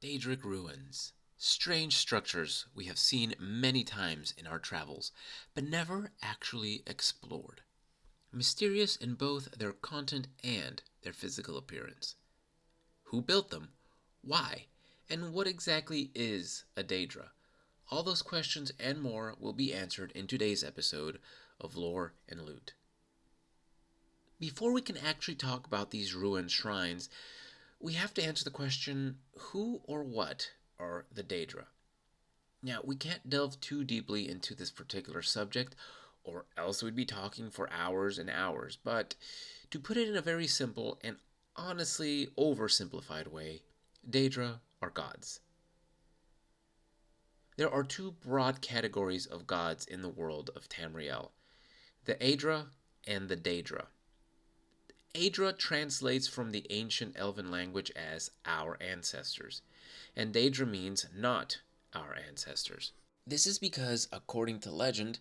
Daedric ruins. Strange structures we have seen many times in our travels, but never actually explored. Mysterious in both their content and their physical appearance. Who built them? Why? And what exactly is a Daedra? All those questions and more will be answered in today's episode of Lore and Loot. Before we can actually talk about these ruined shrines, we have to answer the question, who or what are the Daedra? Now, we can't delve too deeply into this particular subject, or else we'd be talking for hours and hours, but to put it in a very simple and honestly oversimplified way, Daedra are gods. There are two broad categories of gods in the world of Tamriel, the Aedra and the Daedra. Aedra translates from the ancient elven language as our ancestors, and Daedra means not our ancestors. This is because, according to legend,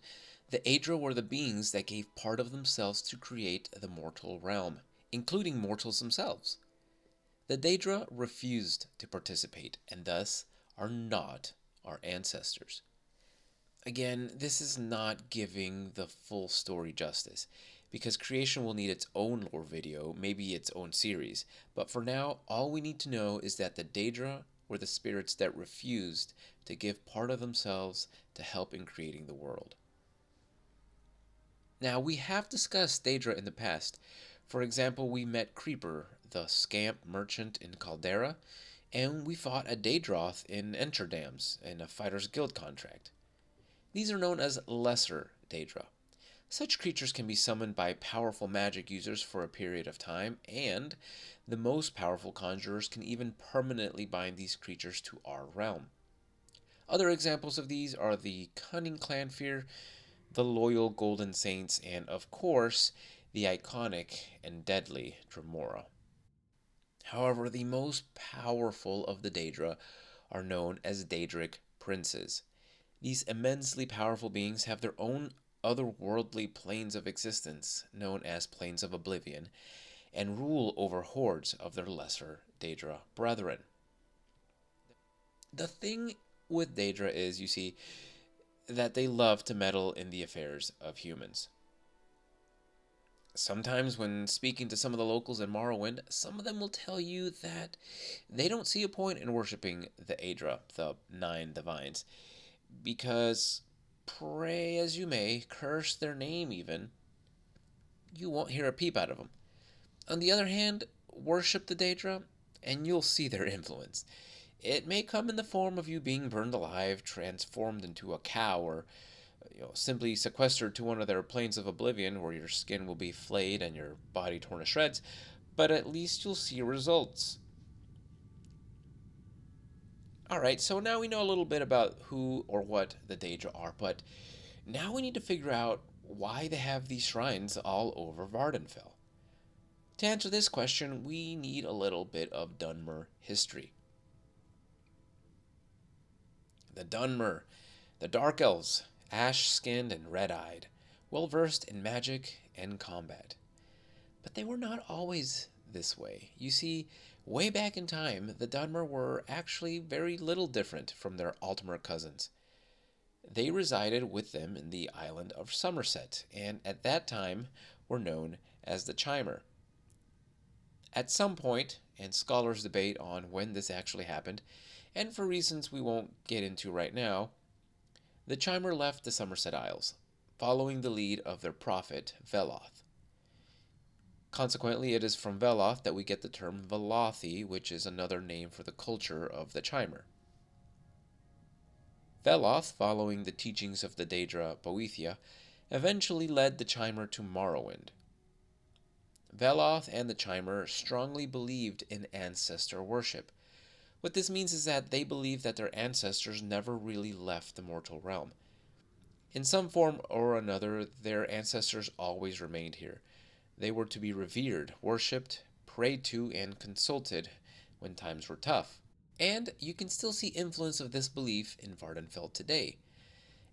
the Aedra were the beings that gave part of themselves to create the mortal realm, including mortals themselves. The Daedra refused to participate and thus are not our ancestors. Again, this is not giving the full story justice, because creation will need its own lore video, maybe its own series, but for now, all we need to know is that the Daedra were the spirits that refused to give part of themselves to help in creating the world. Now, we have discussed Daedra in the past. For example, we met Creeper, the scamp merchant in Caldera, and we fought a Daedroth in Enterdams in a Fighter's Guild contract. These are known as lesser Daedra. Such creatures can be summoned by powerful magic users for a period of time, and the most powerful conjurers can even permanently bind these creatures to our realm. Other examples of these are the Cunning Clanfear, the Loyal Golden Saints, and of course, the iconic and deadly Dremora. However, the most powerful of the Daedra are known as Daedric princes. These immensely powerful beings have their own otherworldly planes of existence, known as planes of oblivion, and rule over hordes of their lesser Daedra brethren. The thing with Daedra is, you see, that they love to meddle in the affairs of humans. Sometimes, when speaking to some of the locals in Morrowind, some of them will tell you that they don't see a point in worshipping the Aedra, the Nine Divines, because pray as you may, curse their name even, you won't hear a peep out of them. On the other hand, worship the Daedra, and you'll see their influence. It may come in the form of you being burned alive, transformed into a cow, or simply sequestered to one of their planes of oblivion where your skin will be flayed and your body torn to shreds, but at least you'll see results. Alright, so now we know a little bit about who or what the Daedra are, but now we need to figure out why they have these shrines all over Vvardenfell. To answer this question, we need a little bit of Dunmer history. The Dunmer, the Dark Elves, ash-skinned and red-eyed, well-versed in magic and combat. But they were not always this way. You see, way back in time, the Dunmer were actually very little different from their Altmer cousins. They resided with them in the island of Somerset, and at that time were known as the Chimer. At some point, and scholars debate on when this actually happened, and for reasons we won't get into right now, the Chimer left the Somerset Isles, following the lead of their prophet, Veloth. Consequently, it is from Veloth that we get the term Velothi, which is another name for the culture of the Chimer. Veloth, following the teachings of the Daedra Boethia, eventually led the Chimer to Morrowind. Veloth and the Chimer strongly believed in ancestor worship. What this means is that they believed that their ancestors never really left the mortal realm. In some form or another, their ancestors always remained here. They were to be revered, worshipped, prayed to, and consulted when times were tough. And you can still see influence of this belief in Vvardenfell today.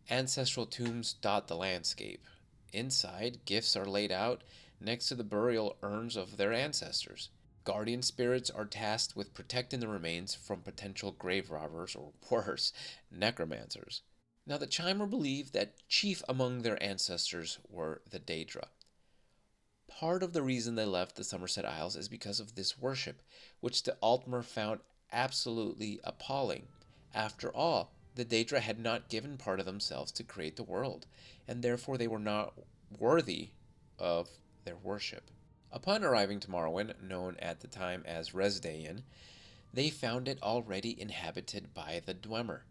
Ancestral tombs dot the landscape. Inside, gifts are laid out next to the burial urns of their ancestors. Guardian spirits are tasked with protecting the remains from potential grave robbers or worse, necromancers. Now, the Chimer believed that chief among their ancestors were the Daedra. Part of the reason they left the Somerset Isles is because of this worship, which the Altmer found absolutely appalling. After all, the Daedra had not given part of themselves to create the world, and therefore they were not worthy of their worship. Upon arriving to Morrowind, known at the time as Resdayn, they found it already inhabited by the Dwemer.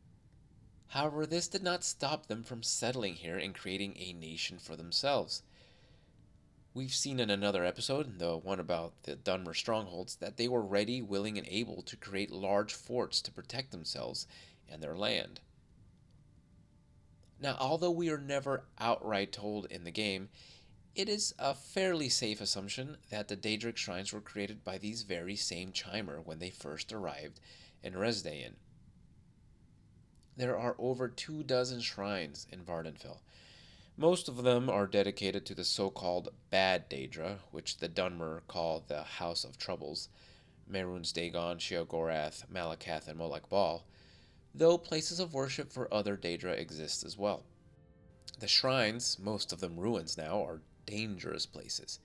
However, this did not stop them from settling here and creating a nation for themselves. We've seen in another episode, the one about the Dunmer strongholds, that they were ready, willing, and able to create large forts to protect themselves and their land. Now, although we are never outright told in the game, it is a fairly safe assumption that the Daedric Shrines were created by these very same Chimer when they first arrived in Resdayn. There are over 24 shrines in Vvardenfell. Most of them are dedicated to the so-called Bad Daedra, which the Dunmer call the House of Troubles, Mehrunes Dagon, Sheogorath, Malakath, and Molech Bal, though places of worship for other Daedra exist as well. The shrines, most of them ruins now, are dangerous places.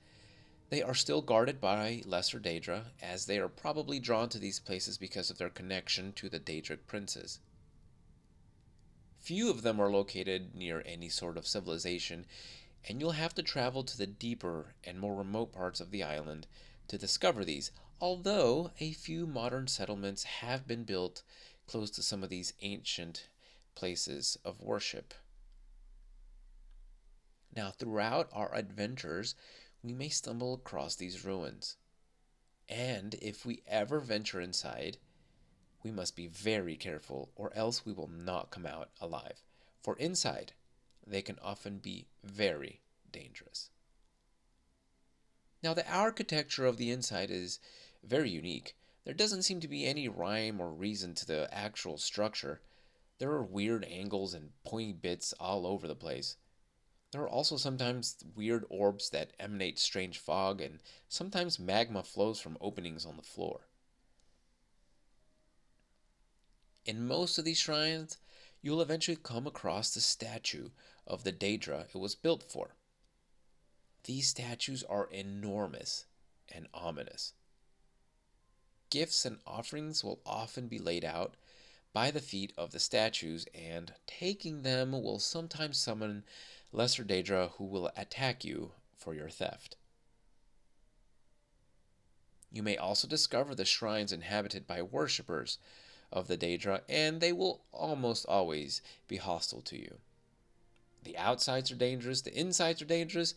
They are still guarded by lesser Daedra, as they are probably drawn to these places because of their connection to the Daedric princes. Few of them are located near any sort of civilization, and you'll have to travel to the deeper and more remote parts of the island to discover these, although a few modern settlements have been built close to some of these ancient places of worship. Now, throughout our adventures, we may stumble across these ruins. And if we ever venture inside, we must be very careful, or else we will not come out alive. For inside, they can often be very dangerous. Now, the architecture of the inside is very unique. There doesn't seem to be any rhyme or reason to the actual structure. There are weird angles and pointy bits all over the place. There are also sometimes weird orbs that emanate strange fog, and sometimes magma flows from openings on the floor. In most of these shrines, you'll eventually come across the statue of the Daedra it was built for. These statues are enormous and ominous. Gifts and offerings will often be laid out by the feet of the statues, and taking them will sometimes summon lesser Daedra who will attack you for your theft. You may also discover the shrines inhabited by worshippers of the Daedra, and they will almost always be hostile to you. The outsides are dangerous, the insides are dangerous,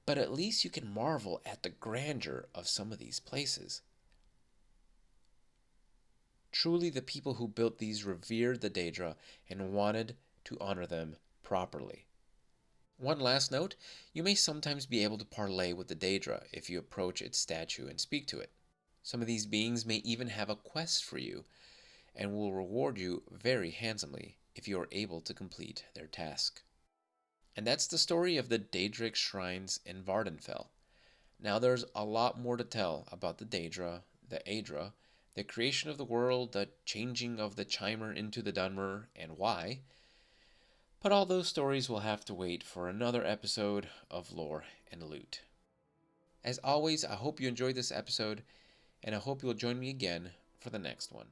but at least you can marvel at the grandeur of some of these places. Truly, the people who built these revered the Daedra and wanted to honor them properly. One last note, you may sometimes be able to parley with the Daedra if you approach its statue and speak to it. Some of these beings may even have a quest for you and will reward you very handsomely if you are able to complete their task. And that's the story of the Daedric Shrines in Vvardenfell. Now there's a lot more to tell about the Daedra, the Aedra, the creation of the world, the changing of the Chimer into the Dunmer, and why. But all those stories will have to wait for another episode of Lore and Loot. As always, I hope you enjoyed this episode, and I hope you'll join me again for the next one.